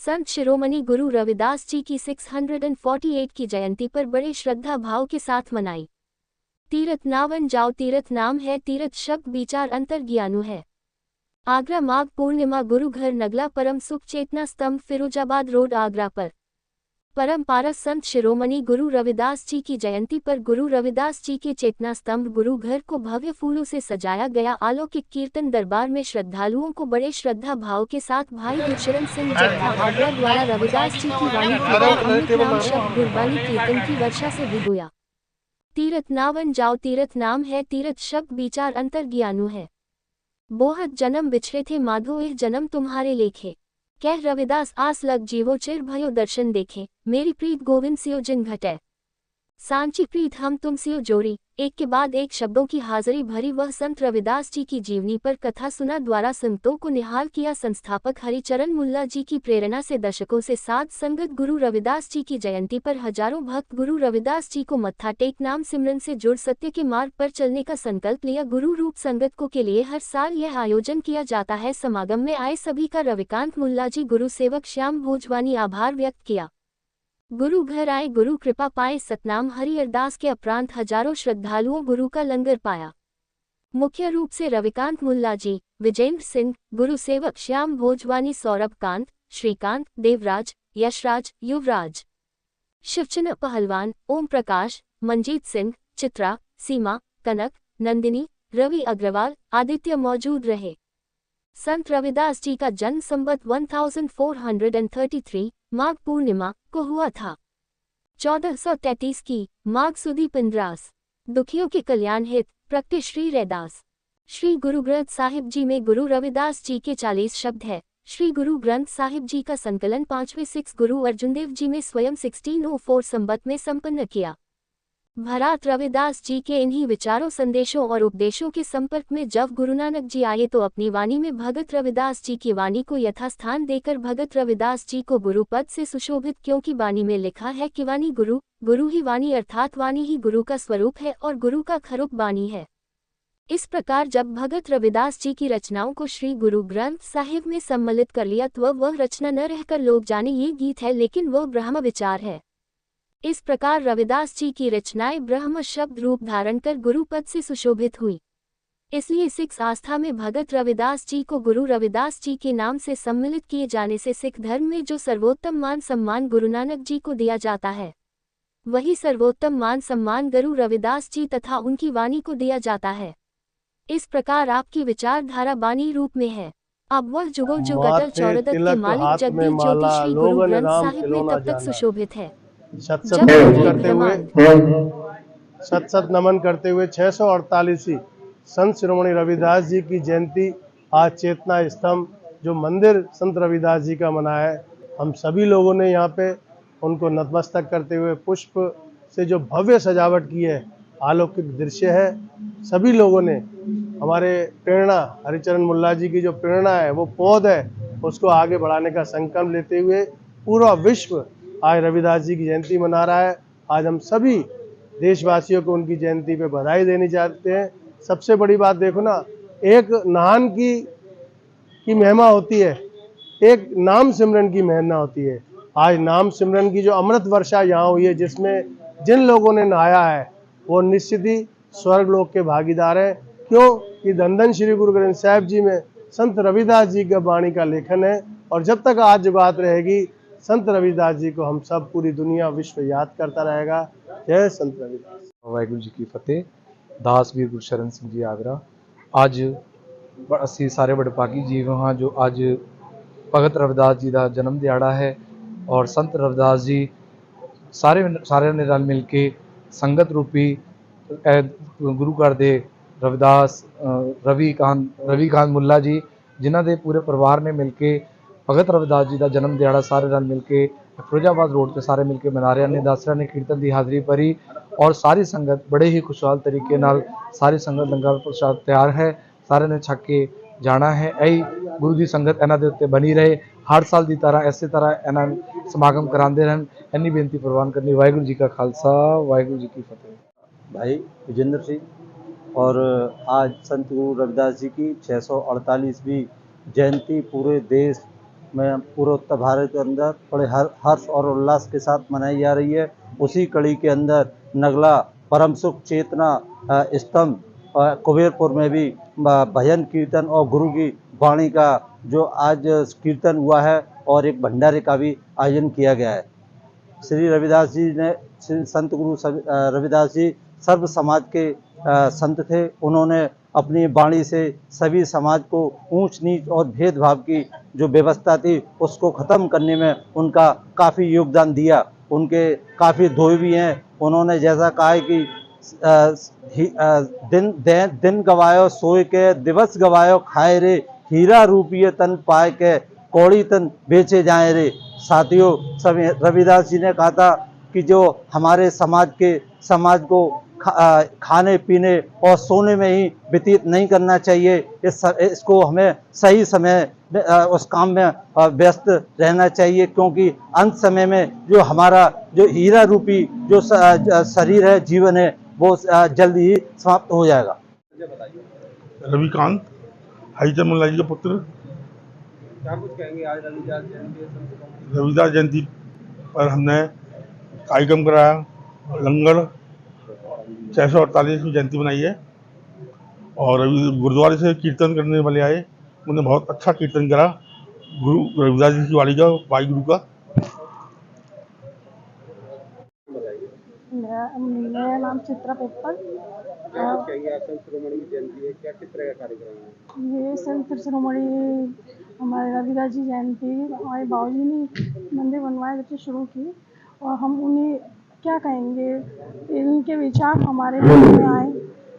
संत शिरोमणि गुरु रविदास जी की 648 की जयंती पर बड़े श्रद्धा भाव के साथ मनाई। तीरथ नावन जाओ तीरथ नाम है, तीरथ शब्द विचार अंतर ज्ञानु है। आगरा माघ पूर्णिमा गुरु घर नगला परम सुख चेतना स्तंभ फिरोजाबाद रोड आगरा पर। परम पारस संत शिरोमणि गुरु रविदास जी की जयंती पर गुरु रविदास जी के चेतना स्तंभ गुरु घर को भव्य फूलों से सजाया गया। अलौकिक कीर्तन दरबार में श्रद्धालुओं को बड़े श्रद्धा भाव के साथ भाई गुरशरण सिंह जट्टा आगरा द्वारा रविदास जी की वाणी कीर्तन अमृत नाम शब्द गुरबानी कीर्तन की वर्षा से भिगोया। तीरथ नावन जाओ तीरथ नाम है, तीरथ शब्द विचार अंतर ज्ञानु है। बोहत जन्म बिछड़े थे माधो एह जन्म तुम्हारे लेखे। कह रविदास आस लग जीवो चिर भयो दर्शन देखे। मेरी प्रीत गोविंद सियो जिन घटे सांची प्रीत हम तुम सियो जोड़ी। एक के बाद एक शब्दों की हाजिरी भरी वह संत रविदास जी की जीवनी पर कथा सुना द्वारा संतों को निहाल किया। संस्थापक हरिचरण मुल्ला जी की प्रेरणा से दशकों से साध संगत गुरु रविदास जी की जयंती पर हजारों भक्त गुरु रविदास जी को मत्था टेक नाम सिमरन से जुड़ सत्य के मार्ग पर चलने का संकल्प लिया। गुरु रूप संगत को के लिए हर साल यह आयोजन किया जाता है। समागम में आए सभी का रविकांत मुल्ला जी गुरु सेवक श्याम भोजवानी आभार व्यक्त किया। गुरु घर आए गुरु कृपा पाए सतनाम हरि अरदास के उपरांत हजारों श्रद्धालुओं गुरु का लंगर पाया। मुख्य रूप से रविकांत मुल्ला जी, विजेंद्र सिंह, गुरु सेवक श्याम भोजवानी, सौरभ कांत, श्रीकांत, देवराज, यशराज, युवराज, शिवचंद्र पहलवान, ओम प्रकाश, मंजीत सिंह, चित्रा, सीमा, कनक, नंदिनी, रवि अग्रवाल, आदित्य मौजूद रहे। संत रविदास जी का जन्म संवत 1433 माघ पूर्णिमा को हुआ था। 1433 की माघ सुदी पिंडरास दुखियों के कल्याण हित प्रकट श्री रैदास। श्री गुरु ग्रंथ साहिब जी में गुरु रविदास जी के 40 शब्द है। श्री गुरु ग्रंथ साहिब जी का संकलन 5वें सिख गुरु अर्जुन देव जी में स्वयं 1604 संबत में संपन्न किया। भरात रविदास जी के इन्हीं विचारों, संदेशों और उपदेशों के संपर्क में जब गुरु नानक जी आए तो अपनी वाणी में भगत रविदास जी की वाणी को यथास्थान देकर भगत रविदास जी को गुरु पद से सुशोभित, क्योंकि वाणी में लिखा है कि वाणी गुरु, गुरु ही वाणी, अर्थात वाणी ही गुरु का स्वरूप है और गुरु का खरूप वाणी है। इस प्रकार जब भगत रविदास जी की रचनाओं को श्री गुरु ग्रंथ साहिब में सम्मिलित कर लिया तो वह रचना न रहकर लोग जाने ये गीत है, लेकिन वह ब्रह्म विचार है। इस प्रकार रविदास जी की रचनाएं ब्रह्म शब्द रूप धारण कर गुरु पद से सुशोभित हुई। इसलिए सिख आस्था में भगत रविदास जी को गुरु रविदास जी के नाम से सम्मिलित किए जाने से सिख धर्म में जो सर्वोत्तम मान सम्मान गुरु नानक जी को दिया जाता है, वही सर्वोत्तम मान सम्मान गुरु रविदास जी तथा उनकी वाणी को दिया जाता है। इस प्रकार आपकी विचारधारा बानी रूप में है। अब वह जुगो जुग अटल चौरदत के मालिक जगदीश ज्योति श्री गुरु ग्रंथ साहिब में तब तक सुशोभित है। सत जब सत नमन करते हुए 648 संत शिरोमणि रविदास जी की जयंती आज चेतना स्तंभ जो मंदिर संत रविदास जी का मना है, हम सभी लोगों ने यहाँ पे उनको नतमस्तक करते हुए पुष्प से जो भव्य सजावट की है, अलौकिक दृश्य है। सभी लोगों ने हमारे प्रेरणा हरिचरण मुल्ला जी की जो प्रेरणा है, वो पौध है, उसको आगे बढ़ाने का संकल्प लेते हुए पूरा विश्व आज रविदास जी की जयंती मना रहा है। आज हम सभी देशवासियों को उनकी जयंती पे बधाई देनी चाहते हैं। सबसे बड़ी बात देखो ना, एक नाम की महिमा होती है, एक नाम सिमरन की महिमा होती है। आज नाम सिमरन की जो अमृत वर्षा यहाँ हुई है, जिसमें जिन लोगों ने नहाया है वो निश्चित ही स्वर्ग लोक के भागीदार हैं। क्यों कि धन धन श्री गुरु ग्रंथ साहिब जी में संत रविदास जी का वाणी का लेखन है, और जब तक आज बात रहेगी संत रविदास जी को हम सब पूरी दुनिया विश्व याद करता रहेगा। जय संत रविदास। वाहिगुरु जी की फतेह। दास वीर गुरशरण सिंह जी आगरा। आज ਅਸੀਂ ਸਾਰੇ ਵਡਭਾਗੀ ਜੀਵ ਹਾਂ ਜੋ ਅੱਜ ਭਗਤ ਰਵਿਦਾਸ ਜੀ ਦਾ ਜਨਮ ਦਿਹਾੜਾ ਹੈ, ਔਰ ਸੰਤ ਰਵਿਦਾਸ ਜੀ ਸਾਰਿਆਂ ਨੇ ਰਲ ਮਿਲ ਕੇ ਸੰਗਤ ਰੂਪੀ ਗੁਰੂ ਘਰ ਦੇ ਰਵਿਦਾਸ ਰਵੀਕਾਂਤ ਮੁੱਲਾ ਜੀ, ਜਿਨ੍ਹਾਂ ਦੇ ਪੂਰੇ ਪਰਿਵਾਰ ਨੇ ਮਿਲ ਕੇ ਭਗਤ ਰਵਿਦਾਸ ਜੀ ਦਾ ਜਨਮ ਦਿਹਾੜਾ ਸਾਰੇ ਰਲ ਮਿਲ ਕੇ ਫਿਰੋਜ਼ਾਬਾਦ रोड ਤੇ ਸਾਰੇ ਮਿਲ ਕੇ ਮਨਾ ਰਹੇ ਨੇ। ਦਾਸਰਾਂ ਨੇ ਕੀਰਤਨ ਦੀ ਹਾਜ਼ਰੀ ਭਰੀ ਔਰ ਸਾਰੀ ਸੰਗਤ ਬੜੇ ਹੀ ਖੁਸ਼ਹਾਲ ਤਰੀਕੇ ਨਾਲ ਸਾਰੀ ਸੰਗਤ ਲੰਗਰ ਪ੍ਰਸ਼ਾਦ ਤਿਆਰ ਹੈ, ਸਾਰਿਆਂ ਨੇ ਛਕ ਕੇ ਜਾਣਾ ਹੈ। ਇਹੀ ਗੁਰੂ ਦੀ ਸੰਗਤ ਇਹਨਾਂ ਦੇ ਉੱਤੇ ਬਣੀ ਰਹੇ, ਹਰ ਸਾਲ ਦੀ ਤਰ੍ਹਾਂ ਇਸੇ ਤਰ੍ਹਾਂ ਇਹਨਾਂ ਸਮਾਗਮ कराते रहन, ਇੰਨੀ ਬੇਨਤੀ ਪ੍ਰਵਾਨ करनी। वाहिगुरु जी का खालसा, वाहिगुरु जी की फतेह। भाई विजेंद्र सिंह। और आज संत गुरु रविदास जी की 648वीं जयंती पूरे देश में पूर्वोत्तर भारत के अंदर बड़े हर्ष और उल्लास के साथ मनाई जा रही है। उसी कड़ी के अंदर नगला परम सुख चेतना स्तंभ कुबेरपुर में भी भजन कीर्तन और गुरु की वाणी का जो आज कीर्तन हुआ है और एक भंडारे का भी आयोजन किया गया है। श्री रविदास जी ने संत गुरु रविदास जी सर्व समाज के संत थे। उन्होंने अपनी वाणी से सभी समाज को ऊंच नीच और भेदभाव की जो व्यवस्था थी उसको ख़त्म करने में उनका काफ़ी योगदान दिया। उनके काफ़ी दोहे भी हैं। उन्होंने जैसा कहा है कि दिन गवायो सोए के, दिवस गवायो खाए रे, हीरा रूपिये तन पाए के, कौड़ी तन बेचे जाए रे। साथियों, सब रविदास जी ने कहा था कि जो हमारे समाज को खाने पीने और सोने में ही व्यतीत नहीं करना चाहिए। इसको हमें सही समय उस काम में व्यस्त रहना चाहिए, क्योंकि अंत समय में जो हमारा जो हीरा रूपी जो शरीर है, जीवन है, वो जल्दी ही समाप्त हो जाएगा। रविकांत हरिचंद मुल्ला जी का पुत्र। क्या कुछ कहेंगे आज रविदास जयंती है? रविदास जयंती पर हमने कार्यक्रम कराया, लंगर 648 जयंती मनाई है और गुरुद्वारे से कीर्तन करने वाले आए, उन्होंने बहुत अच्छा कीर्तन करा गुरु रविदास जी की वाणी का, वाहिगुरु का। मेरा नाम चित्रा पेपर। संत शिरोमणि की जयंती है, क्या किस तरह का कार्यक्रम है? ये संत शिरोमणि हमारे रविदास जी जयंती हमारे बाबूजी ने मंदिर बनवाए जब से शुरू की, और हम उन्हें क्या कहेंगे, इनके विचार हमारे मन में आए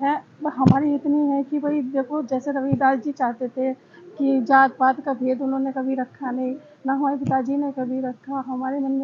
हैं। हमारी इतनी है कि भाई देखो, जैसे रविदास जी चाहते थे कि जात पात का भेद उन्होंने कभी रखा नहीं, ना हमारे पिताजी ने कभी रखा। हमारे मन में